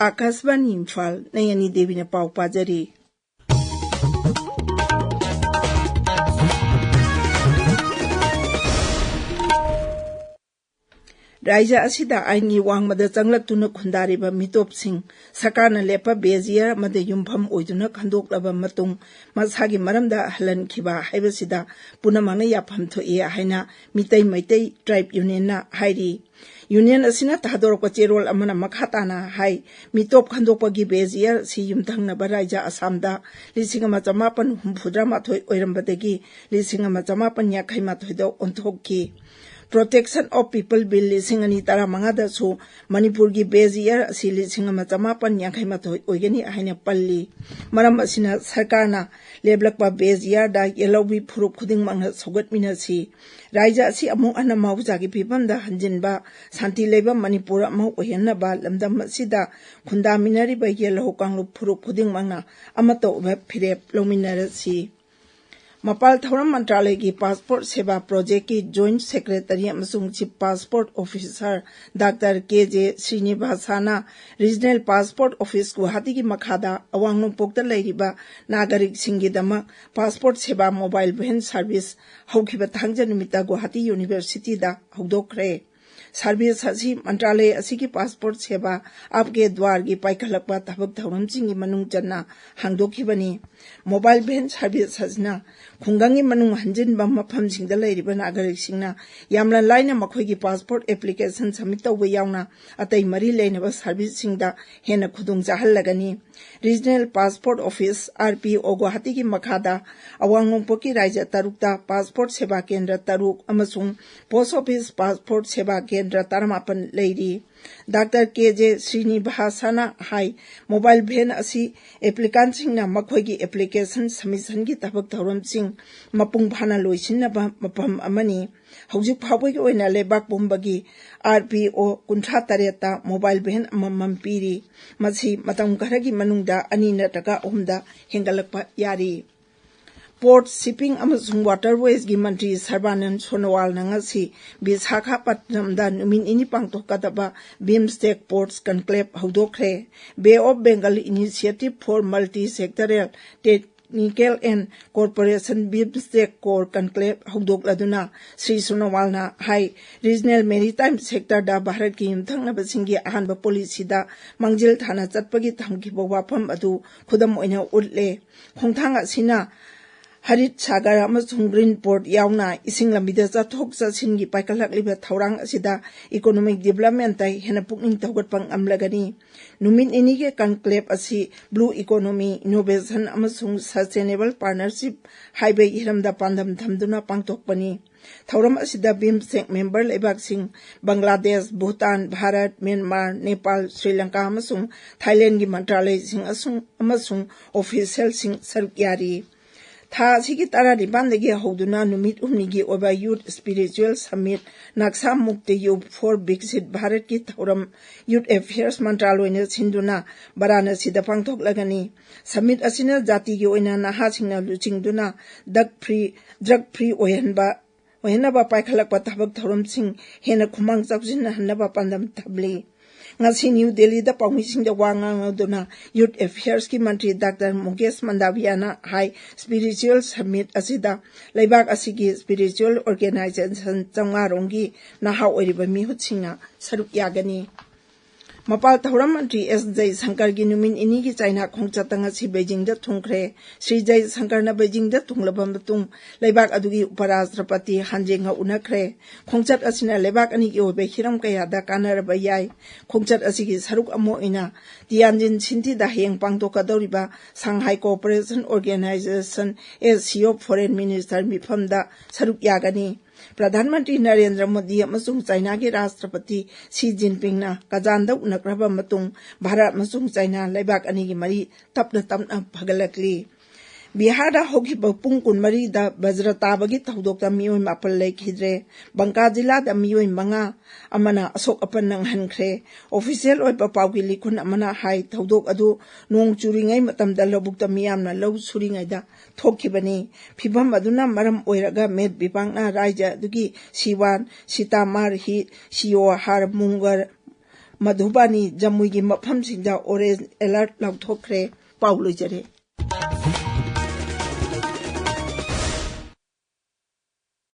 आकाशवाणी इम्फाल नयनी देवी ने पाव पाजरी राज्य असिदा आईनी वांगमदा चंगलक्तुना खुंदारिबा मितोपसिंग सरकारना लेपा बेजियर मदे युमफम ओइदुना खंदोकलबा मतुंग मसागी मरमदा हलनखिबा हाइबसिदा पुनमंगना याफम थोए हाइना मितै मैतै ट्राइब यूनियनना हाइरी यूनियन असिना तादोरको चेरोल अमना मखाताना हाइ मितोप खंदोकपगी बेजियर सि युमथंगनबा राज्य असमदा 1948 ओइरमबदगी 1958 दा ओंथोककी Protection of People Bill 2015 Manipur की बेजियर असी 1958 ओइगनी हाइना पल्ली मरम असिना सरकारना लेबलकपा बेजियर दा येलौबी फुरुप खुदिंग मंगना सौगतमिनसी राज्य असी अमुक अना मावजागी फिबमदा हंजिनबा शांति लेबा मणिपुर अमु ओयनबा लमदम असिदा खुंदामिनरिबा येलौ कांगलु फुरुप खुदिंग मंगना अमतो फिरेप लोमिनरसी मपाल थौरम मंत्रालय की पासपोर्ट सेवा प्रोजेक्ट की जॉइंट सेक्रेटरी अमसुंग chief passport officer doctor K. श्रीनिवासाना रीजनल पासपोर्ट ऑफिस गुवाहाटी की मखादा अवांग नोंपोकता लैरिबा नागरिक सिंगिदमक passport Seva mobile van service हौखिबा थांजा नुमिता गुवाहाटी यूनिवर्सिटी दा हौदोखरे सर्विस असी मंत्रालय असी की पासपोर्ट सेवा आपके द्वार की पाइखलकपा थबक थौरमसिंगी मनुंग चन्ना हांगदोखिबनी मोबाइल वैन सर्विस हजना खुंगंगी मनुंग हंजिनबा मफमसिंगदा लैरिबा नागरिकसिंगना यामला लाइना मखोइगी पासपोर्ट एप्लीकेशन सबमिट तौबा यावना अतै मरी लेनबा सर्विससिंगदा हेना खुदुंग चाहलगनी regional passport office RPO Guwahati की मखादा अवांग नोंपोकी राज्य तरुकता पासपोर्ट सेवा केंद्र तरुक अमसुंग post office passport Seva Kendra तरमापन लैरी डॉक्टर के.जे. श्रीनिवासाना हाई मोबाइल वैन असी एप्लीकेंट सिंगना मखोइगी एप्लीकेशन सबमिशन की थबक थौरमसिंग मपुंग फाना लोइसिनबा मफम अमनी हौजिक फावबगी ओइना लेबाक पुंबगी आरपीओ 53 मोबाइल वैन अमम पीरी मसी मतम खरगी मनुंगदा अनि नटका अहुमदा हेंगलकपा यारी पोर्ट शिपिंग अमसुंग वाटरवेज की मंत्री सर्बानंद सोनोवाल नंगसी विशाखापट्टनमदा नुमिन इनी पांगथोकदबा बिमस्टेक पोर्ट्स कन्क्लेव हौदोखरे Bay of Bengal initiative for multi sectoral technical and corporation BIMSTEC core conclave हौदोकलदुना श्री सोनोवालना हाई रीजनल मेरीटाइम सेक्टर दा भारत की युमथंगनबसिंगी अहानबा पॉलिसीदा मंजिल थाना चटपगी थमखिबा वाफम अदु खुदम ओइना उल्ले खोंथांग असिना हरित सागर अमसुंग ग्रीन पोर्ट यावना इसिंग लंबिदा चथोक चसिन की पाइकलकलिबा थौरांग असिदा इकोनॉमिक डेवलपमेंट ताई हेना पुकनिंग तौगतपंग अमलगनी नुमिन इनी के कन्क्लेव असी ब्लू इकोनॉमी इनोवेशन अमसुंग सस्टेनेबल पार्टनरशिप हाइवे हिरमदा पांदम थमदुना पांगथोकपनी थौरम असिदा बिमस्टेक मेंबर लेबाकसिंग बांग्लादेश भूटान भारत म्यांमार नेपाल श्रीलंका अमसुंग थाईलैंड की मंत्रालय सिंह अमसुंग ऑफिशियल सिंह सरकारी था सिगी तारा निपानदगी हौदुना नुमित उमनिगी ओबा यूथ स्पिरिचुअल समिट नक्सा मुक्त यूथ फॉर विकसित भारत की थौरम यूथ अफेयर्स मंत्रालय ने सिंधुना वाराणसी दा पांगथोकलगनी समिट असिना जाति की ओइना नहासिंगना लुचिंगदुना ड्रग फ्री ओहनबा पाइखलकपा थबक थौरमसिंग हेना खुमांग चाउजिन हनबा पांदम थबली ngasi New Delhi da pawmising da wangangoduna Youth Affairs ki Mantri Dr. Mukesh Mandaviana High Spiritual Summit asida laibak asigi spiritual organization changarongi naha oiriba mihutsinga saruk yagani मपाल थौरम मंत्री S Jaishankar की नुमिन इनी की China खोंगचतंग असि Beijing दा थुंखरे श्री जयशंकर ना Beijing दा थुंगलबम मतुंग लेबाक अदुगी उपराष्ट्रपति हांजेंग उनखरे खोंगचत असिना लेबाक अनि की ओबे हिरम कया दा कानरबा याय खोंगचत असि की सरुक अमो इना तियानजिन सिंथि दा हेंग पांगतोकदौरिबा Shanghai cooperation organisation SCO foreign minister मिफम दा सरुक यागनी प्रधानमंत्री नरेंद्र मोदी अमसुंग चाइना के राष्ट्रपति शी जिनपिंग ना कजानदा उनक्रबा मतुंग भारत अमसुंग चाइना लेबाक अनि की मरी तपना तपना फगलकली बिहार होगी पुंग कुनमरी दा वज्रताबगी थौदोकता मियोय मापल लेखिद्रे बंका जिला दा मियोय मंगा अमना अशोक अपन नंगहनख्रे ऑफिशियल ओइबा पाउगी लिखुन अमना हाई थौदोक अदु नोंग चुरिङै मतम दा लबुकता मियामना लौ सुरिङै दा थोखिबनी फिबम अदुना मरम ओइरगा मेद बिपांगना राज्य दुगी सिवान सीतामारही सियोहार मधुबानी जमुई की मफम सिंह ऑरेंज अलर्ट लौथोखरे पाउ लोइजरे।